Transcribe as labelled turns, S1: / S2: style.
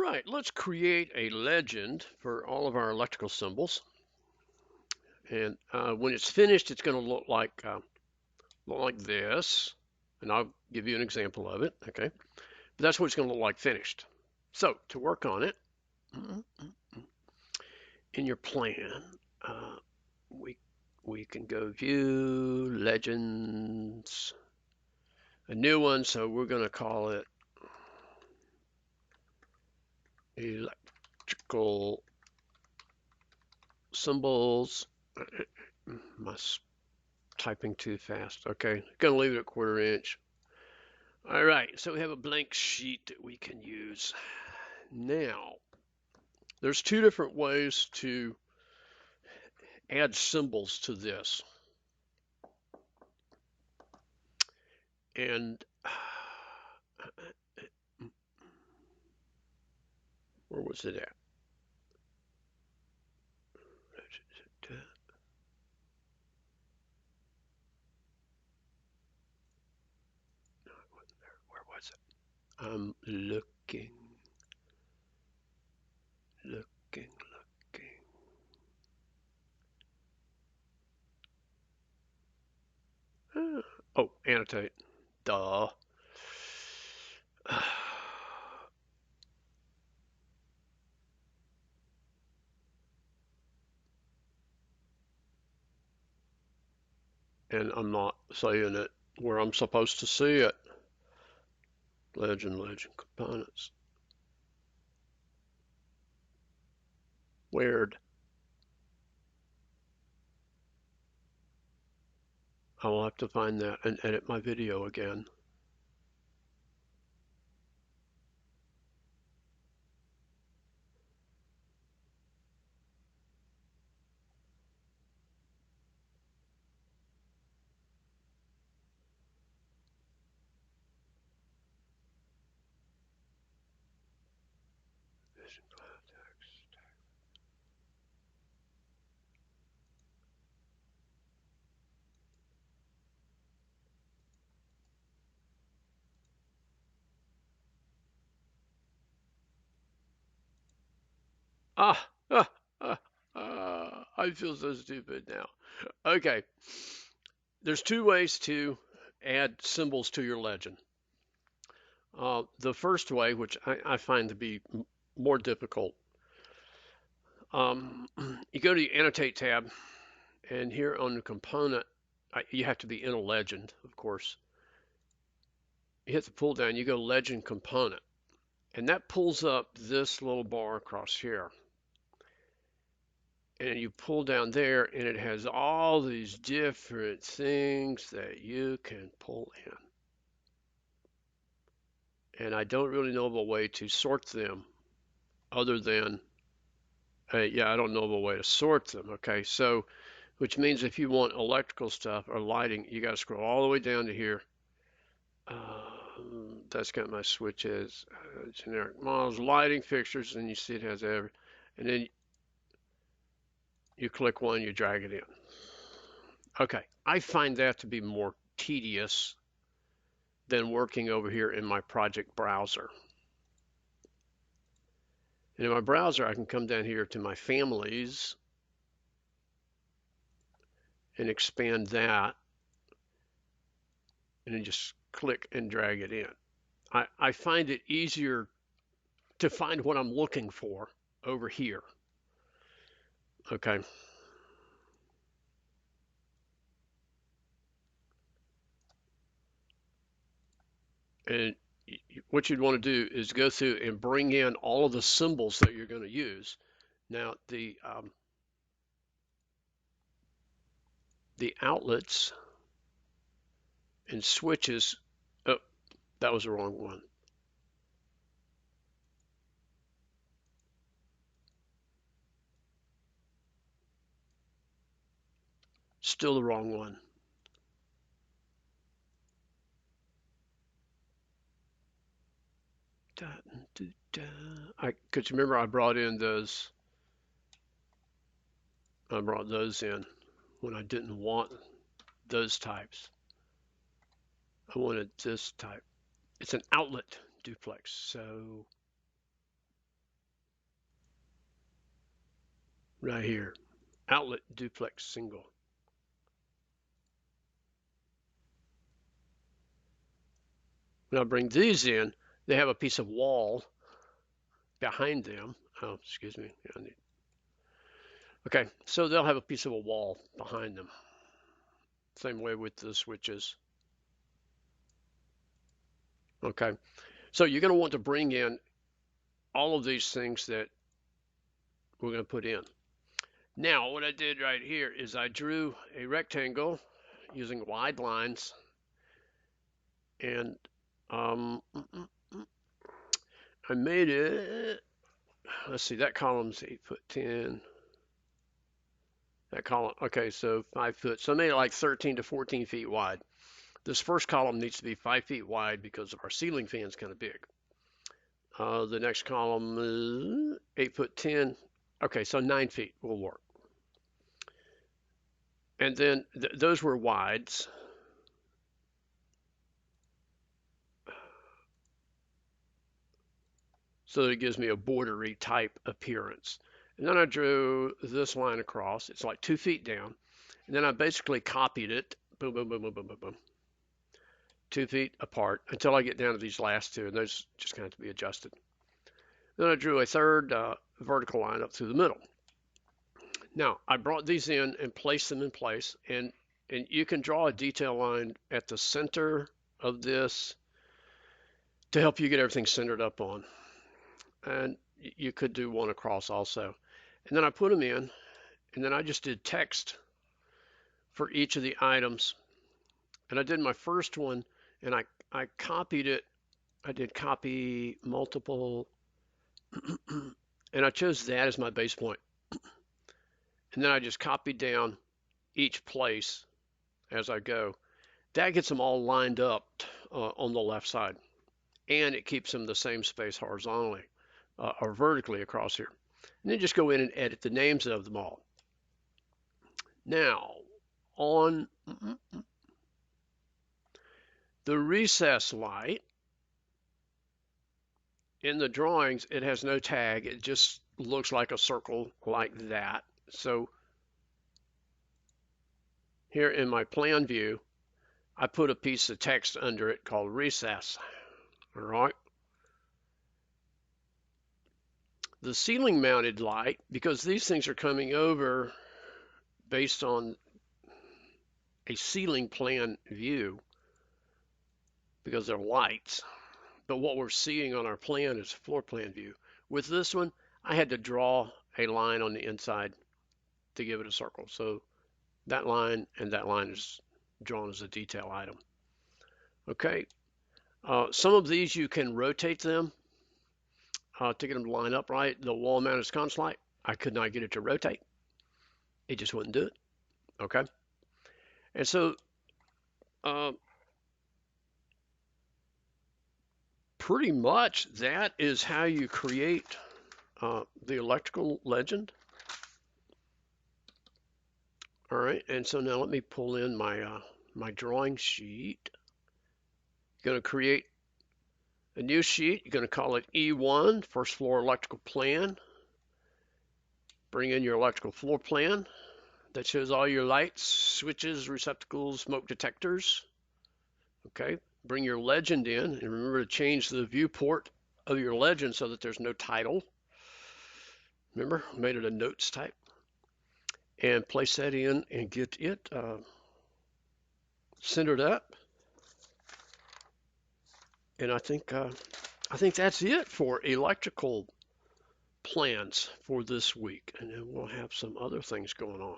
S1: right, let's create a legend for all of our electrical symbols. And when it's finished, it's going to look like this. And I'll give you an example of it, okay? But that's what it's going to look like finished. So to work on it, in your plan, uh, we can go view legends, a new one. So we're going to call it electrical symbols. My typing too fast. Okay, gonna leave it at 1/4 inch. All right, so we have a blank sheet that we can use. Now, there's two different ways to add symbols to this. And where was it at? Where was it? I'm looking. Oh, annotate. Duh. And I'm not saying it where I'm supposed to see it. Legend components. Weird. I will have to find that and edit my video again. Ah, ah, I feel so stupid now. Okay, there's two ways to add symbols to your legend. The first way, which I find to be more difficult, you go to the Annotate tab, and here on the component, you have to be in a legend, of course. You hit the pull down, you go Legend Component, and that pulls up this little bar across here. And you pull down there, and it has all these different things that you can pull in. And I don't really know of a way to sort them other than, yeah, I don't know of a way to sort them. Okay, so which means if you want electrical stuff or lighting, you got to scroll all the way down to here. That's got my switches, generic models, lighting fixtures, and you see it has every, and then you click one, you drag it in. Okay, I find that to be more tedious than working over here in my project browser. And in my browser, I can come down here to my families and expand that, and then just click and drag it in. I find it easier to find what I'm looking for over here. Okay. And what you'd want to do is go through and bring in all of the symbols that you're going to use. Now, the outlets and switches, oh, that was the wrong one. Still the wrong one. Because remember I brought those in when I didn't want those types. I wanted this type. It's an outlet duplex. So right here. Outlet duplex single. When I bring these in, they have a piece of wall behind them. Oh, excuse me. Okay, so they'll have a piece of a wall behind them. Same way with the switches. Okay, so you're going to want to bring in all of these things that we're going to put in. Now, what I did right here is I drew a rectangle using wide lines, and I made it, let's see, that column's 8 foot 10. That column, okay, so 5 foot. So I made it like 13 to 14 feet wide. This first column needs to be 5 feet wide because our ceiling fan's kind of big. The next column is 8 foot 10. Okay, so 9 feet will work. And then those were wides. So that it gives me a bordery type appearance. And then I drew this line across. It's like 2 feet down. And then I basically copied it, boom, boom, boom, boom, boom, boom, boom, 2 feet apart until I get down to these last two, and those just kind of have to be adjusted. Then I drew a third vertical line up through the middle. Now, I brought these in and placed them in place, and you can draw a detail line at the center of this to help you get everything centered up on. And you could do one across also. And then I put them in, and then I just did text for each of the items. And I did my first one, and I copied it. I did copy multiple, and I chose that as my base point. And then I just copied down each place as I go. That gets them all lined up on the left side, and it keeps them the same space horizontally or vertically across here. And then just go in and edit the names of them all. Now, on the recess light, in the drawings, it has no tag. It just looks like a circle like that. So here in my plan view, I put a piece of text under it called recess. All right. The ceiling mounted light, because these things are coming over based on a ceiling plan view, because they're lights, but what we're seeing on our plan is floor plan view. With this one, I had to draw a line on the inside to give it a circle. So that line and that line is drawn as a detail item. Okay, some of these you can rotate them to get them to line up right. The wall mounted sconce light, I could not get it to rotate. It just wouldn't do it. Okay, and so pretty much that is how you create the electrical legend. All right, and so now let me pull in my my drawing sheet. Going to create a new sheet. You're going to call it E1, first floor electrical plan. Bring in your electrical floor plan that shows all your lights, switches, receptacles, smoke detectors. Okay, bring your legend in, and remember to change the viewport of your legend so that there's no title. Remember, I made it a notes type. And place that in and get it centered up. And I think that's it for electrical plans for this week. And then we'll have some other things going on.